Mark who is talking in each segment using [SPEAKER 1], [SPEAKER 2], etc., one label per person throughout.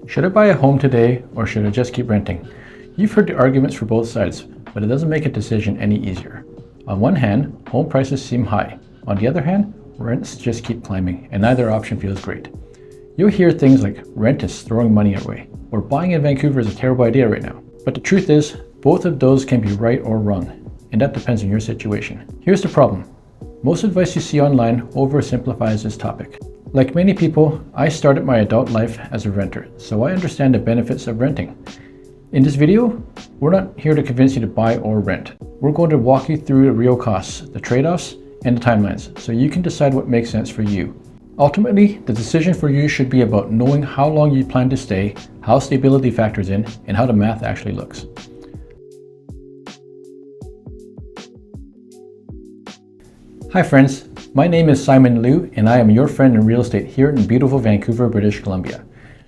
[SPEAKER 1] Should I buy a home today or should I just keep renting? You've heard the arguments for both sides, but it doesn't make a decision any easier. On one hand, home prices seem high. On the other hand, rents just keep climbing and neither option feels great. You'll hear things like rent is throwing money away or buying in Vancouver is a terrible idea right now. But the truth is, both of those can be right or wrong, and that depends on your situation. Here's the problem. Most advice you see online oversimplifies this topic. Like many people, I started my adult life as a renter, so I understand the benefits of renting. In this video, we're not here to convince you to buy or rent. We're going to walk you through the real costs, the trade-offs, and the timelines, so you can decide what makes sense for you. Ultimately, the decision for you should be about knowing how long you plan to stay, how stability factors in, and how the math actually looks. Hi friends, my name is Simon Lu and I am your friend in real estate here in beautiful Vancouver, British Columbia.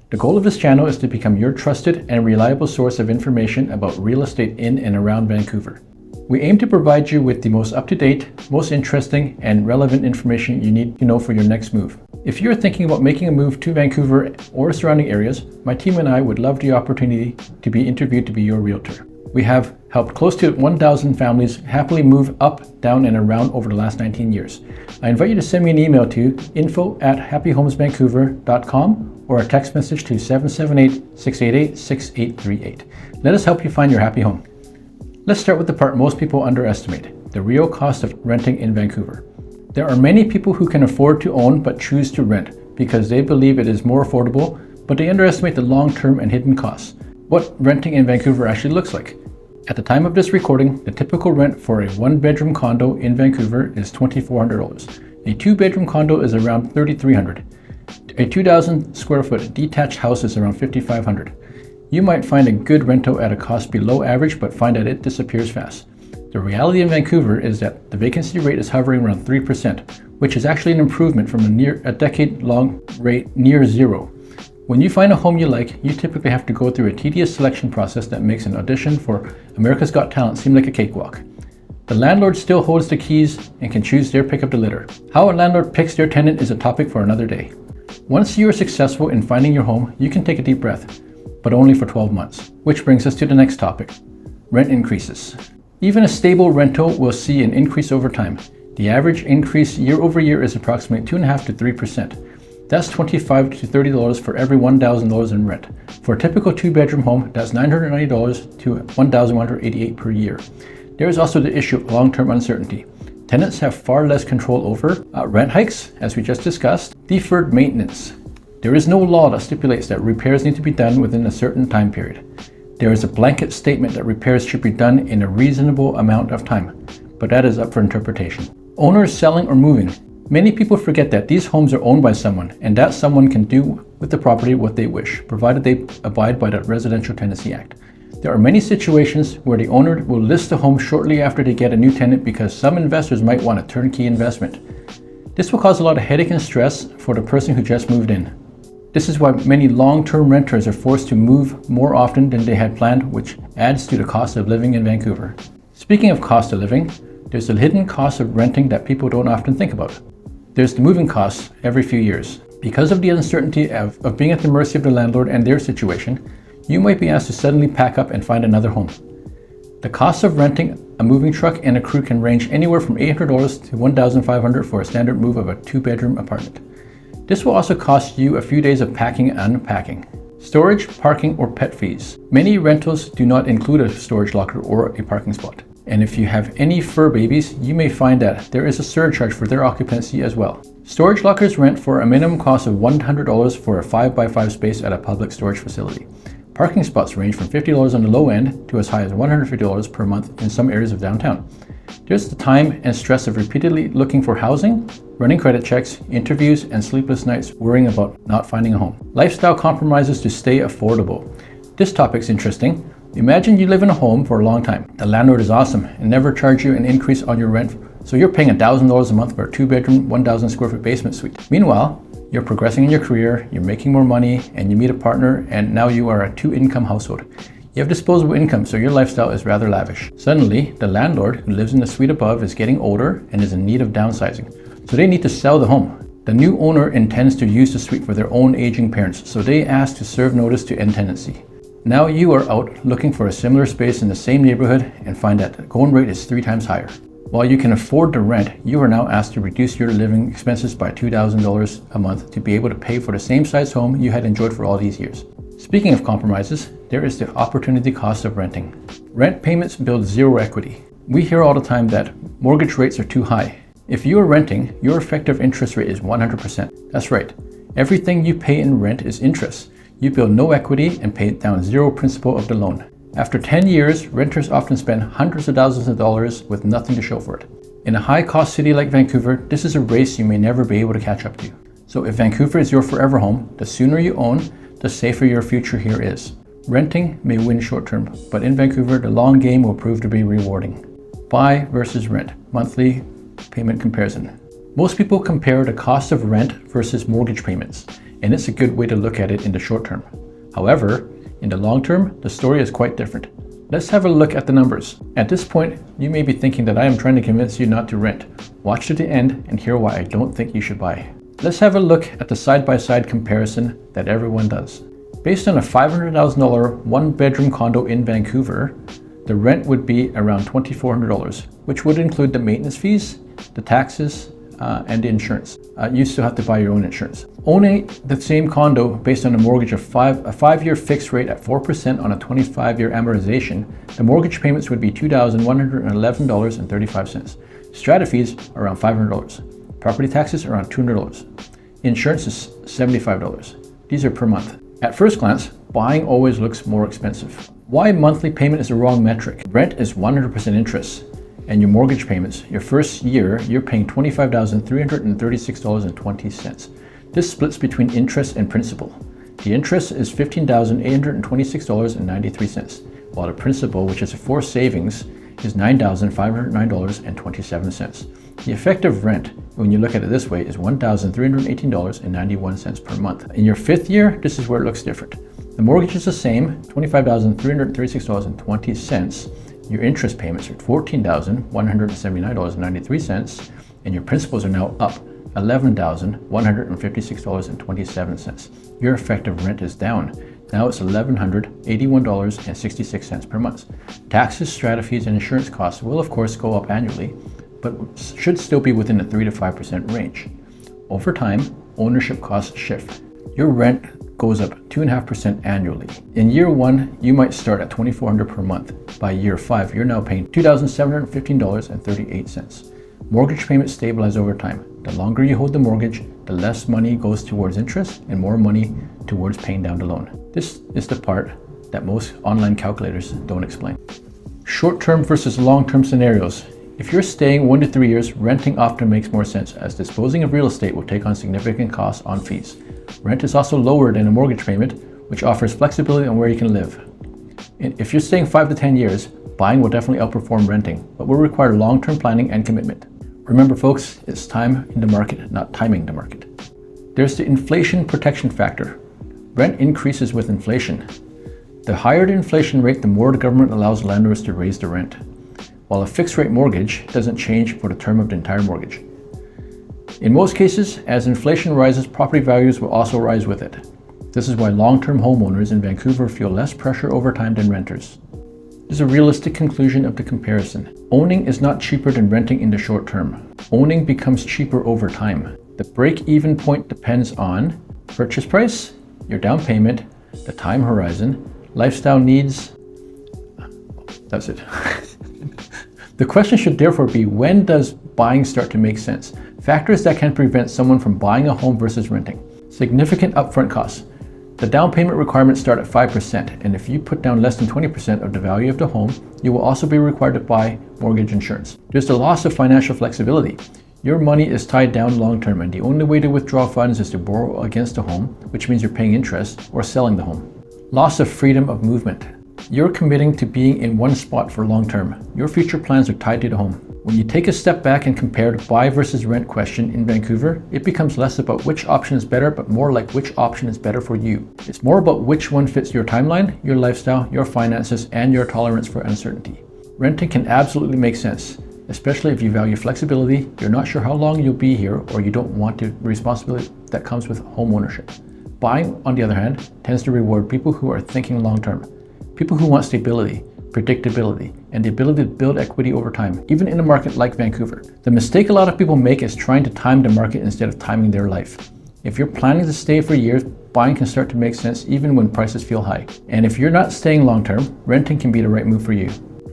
[SPEAKER 1] The goal of this channel is to become your trusted and reliable source of information about real estate in and around Vancouver. We aim to provide you with the most up-to-date, most interesting, and relevant information you need to know for your next move. If you're thinking about making a move to Vancouver or surrounding areas, my team and I would love the opportunity to be interviewed to be your realtor. We have helped close to 1,000 families happily move up, down, and around over the last 19 years. I invite you to send me an email to info@happyhomesvancouver.com or a text message to 778-688-6838. Let us help you find your happy home. Let's start with the part most people underestimate, the real cost of renting in Vancouver. There are many people who can afford to own but choose to rent because they believe it is more affordable, but they underestimate the long-term and hidden costs, what renting in Vancouver actually looks like. At the time of this recording, the typical rent for a one-bedroom condo in Vancouver is $2,400. A two-bedroom condo is around $3,300. A 2,000 square foot detached house is around $5,500. You might find a good rental at a cost below average, but find that it disappears fast. The reality in Vancouver is that the vacancy rate is hovering around 3%, which is actually an improvement from a decade-long rate near zero. When you find a home you like, you typically have to go through a tedious selection process that makes an audition for America's Got Talent seem like a cakewalk. The landlord still holds the keys and can choose their pick of the litter. How a landlord picks their tenant is a topic for another day. Once you are successful in finding your home, you can take a deep breath, but only for 12 months. Which brings us to the next topic, rent increases. Even a stable rental will see an increase over time. The average increase year over year is approximately 2.5% to 3%. That's $25 to $30 for every $1,000 in rent. For a typical two-bedroom home, that's $990 to $1,188 per year. There is also the issue of long-term uncertainty. Tenants have far less control over rent hikes, as we just discussed, deferred maintenance. There is no law that stipulates that repairs need to be done within a certain time period. There is a blanket statement that repairs should be done in a reasonable amount of time, but that is up for interpretation. Owners selling or moving. Many people forget that these homes are owned by someone, and that someone can do with the property what they wish, provided they abide by the Residential Tenancy Act. There are many situations where the owner will list the home shortly after they get a new tenant because some investors might want a turnkey investment. This will cause a lot of headache and stress for the person who just moved in. This is why many long-term renters are forced to move more often than they had planned, which adds to the cost of living in Vancouver. Speaking of cost of living, there's the hidden cost of renting that people don't often think about. There's the moving costs every few years. Because of the uncertainty of being at the mercy of the landlord and their situation, you might be asked to suddenly pack up and find another home. The cost of renting a moving truck and a crew can range anywhere from $800 to $1,500 for a standard move of a two-bedroom apartment. This will also cost you a few days of packing and unpacking. Storage, parking, or pet fees. Many rentals do not include a storage locker or a parking spot. And if you have any fur babies, you may find that there is a surcharge for their occupancy as well. Storage lockers rent for a minimum cost of $100 for a 5x5 space at a public storage facility. Parking spots range from $50 on the low end to as high as $150 per month in some areas of downtown. There's the time and stress of repeatedly looking for housing, running credit checks, interviews, and sleepless nights worrying about not finding a home. Lifestyle compromises to stay affordable. This topic's interesting. Imagine you live in a home for a long time. The landlord is awesome and never charge you an increase on your rent, so you're paying $1,000 a month for a two-bedroom, 1,000 square foot basement suite. Meanwhile, you're progressing in your career, you're making more money, and you meet a partner, and now you are a two-income household. You have disposable income, so your lifestyle is rather lavish. Suddenly, the landlord who lives in the suite above is getting older and is in need of downsizing, so they need to sell the home. The new owner intends to use the suite for their own aging parents, so they ask to serve notice to end tenancy. Now you are out looking for a similar space in the same neighborhood and find that the going rate is 3 times higher. While you can afford the rent, you are now asked to reduce your living expenses by $2,000 a month to be able to pay for the same size home you had enjoyed for all these years. Speaking of compromises, there is the opportunity cost of renting. Rent payments build zero equity. We hear all the time that mortgage rates are too high. If you are renting, your effective interest rate is 100%. That's right. Everything you pay in rent is interest. You build no equity and pay down zero principal of the loan. After 10 years, renters often spend hundreds of thousands of dollars with nothing to show for it. In a high-cost city like Vancouver, this is a race you may never be able to catch up to. So if Vancouver is your forever home, the sooner you own, the safer your future here is. Renting may win short-term, but in Vancouver, the long game will prove to be rewarding. Buy versus rent, monthly payment comparison. Most people compare the cost of rent versus mortgage payments, and it's a good way to look at it in the short term. However, in the long term, the story is quite different. Let's have a look at the numbers. At this point, you may be thinking that I am trying to convince you not to rent. Watch to the end and hear why I don't think you should buy. Let's have a look at the side-by-side comparison that everyone does. Based on a $500,000 one-bedroom condo in Vancouver, the rent would be around $2,400, which would include the maintenance fees, the taxes, and the insurance. You still have to buy your own insurance. Owning the same condo based on a mortgage of a 5-year fixed rate at 4% on a 25-year amortization, the mortgage payments would be $2,111.35. Strata fees around $500. Property taxes around $200. Insurance is $75. These are per month. At first glance, buying always looks more expensive. Why monthly payment is the wrong metric? Rent is 100% interest. And your mortgage payments, your first year, you're paying $25,336.20. This splits between interest and principal. The interest is $15,826.93, while the principal, which is a forced savings, is $9,509.27. The effective rent, when you look at it this way, is $1,318.91 per month. In your fifth year, this is where it looks different. The mortgage is the same, $25,336.20. Your interest payments are $14,179.93, and your principals are now up $11,156.27. Your effective rent is down. Now it's $1,181.66 per month. Taxes, strata fees, and insurance costs will of course go up annually, but should still be within the 3 to 5% range. Over time, ownership costs shift. Your rent goes up 2.5% annually. In year 1, you might start at $2,400 per month. By year 5, you're now paying $2,715.38. Mortgage payments stabilize over time. The longer you hold the mortgage, the less money goes towards interest and more money towards paying down the loan. This is the part that most online calculators don't explain. Short-term versus long-term scenarios. If you're staying 1 to 3 years, renting often makes more sense, as disposing of real estate will take on significant costs on fees. Rent is also lower than a mortgage payment, which offers flexibility on where you can live. And if you're staying 5 to 10 years, buying will definitely outperform renting, but will require long-term planning and commitment. Remember folks, it's time in the market, not timing the market. There's the inflation protection factor. Rent increases with inflation. The higher the inflation rate, the more the government allows landlords to raise the rent, while a fixed rate mortgage doesn't change for the term of the entire mortgage. In most cases, as inflation rises, property values will also rise with it. This is why long-term homeowners in Vancouver feel less pressure over time than renters. This is a realistic conclusion of the comparison. Owning is not cheaper than renting in the short term. Owning becomes cheaper over time. The break-even point depends on purchase price, your down payment, the time horizon, lifestyle needs. That's it. The question should therefore be, when does buying start to make sense? Factors that can prevent someone from buying a home versus renting. Significant upfront costs. The down payment requirements start at 5%, and if you put down less than 20% of the value of the home, you will also be required to buy mortgage insurance. There's the loss of financial flexibility. Your money is tied down long term, and the only way to withdraw funds is to borrow against a home, which means you're paying interest, or selling the home. Loss of freedom of movement. You're committing to being in one spot for long term. Your future plans are tied to the home. When you take a step back and compare the buy versus rent question in Vancouver, it becomes less about which option is better, but more like which option is better for you. It's more about which one fits your timeline, your lifestyle, your finances, and your tolerance for uncertainty. Renting can absolutely make sense, especially if you value flexibility, you're not sure how long you'll be here, or you don't want the responsibility that comes with home ownership. Buying, on the other hand, tends to reward people who are thinking long-term, people who want stability, predictability, and the ability to build equity over time, even in a market like Vancouver. The mistake a lot of people make is trying to time the market instead of timing their life. If you're planning to stay for years, buying can start to make sense even when prices feel high. And if you're not staying long-term, renting can be the right move for you.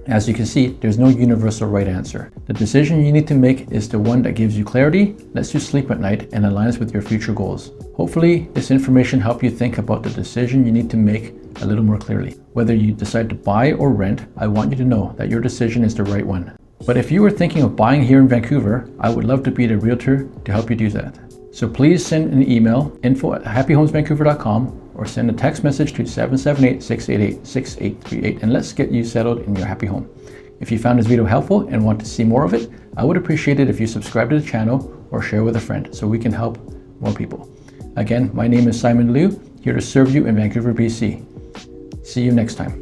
[SPEAKER 1] As you can see, there's no universal right answer. The decision you need to make is the one that gives you clarity, lets you sleep at night, and aligns with your future goals. Hopefully, this information helped you think about the decision you need to make a little more clearly. Whether you decide to buy or rent, I want you to know that your decision is the right one. But if you were thinking of buying here in Vancouver, I would love to be the realtor to help you do that. So please send an email, info@happyhomesvancouver.com, or send a text message to 778-688-6838, and let's get you settled in your happy home. If you found this video helpful and want to see more of it, I would appreciate it if you subscribe to the channel or share with a friend so we can help more people. Again, my name is Simon Lu, here to serve you in Vancouver, BC. See you next time.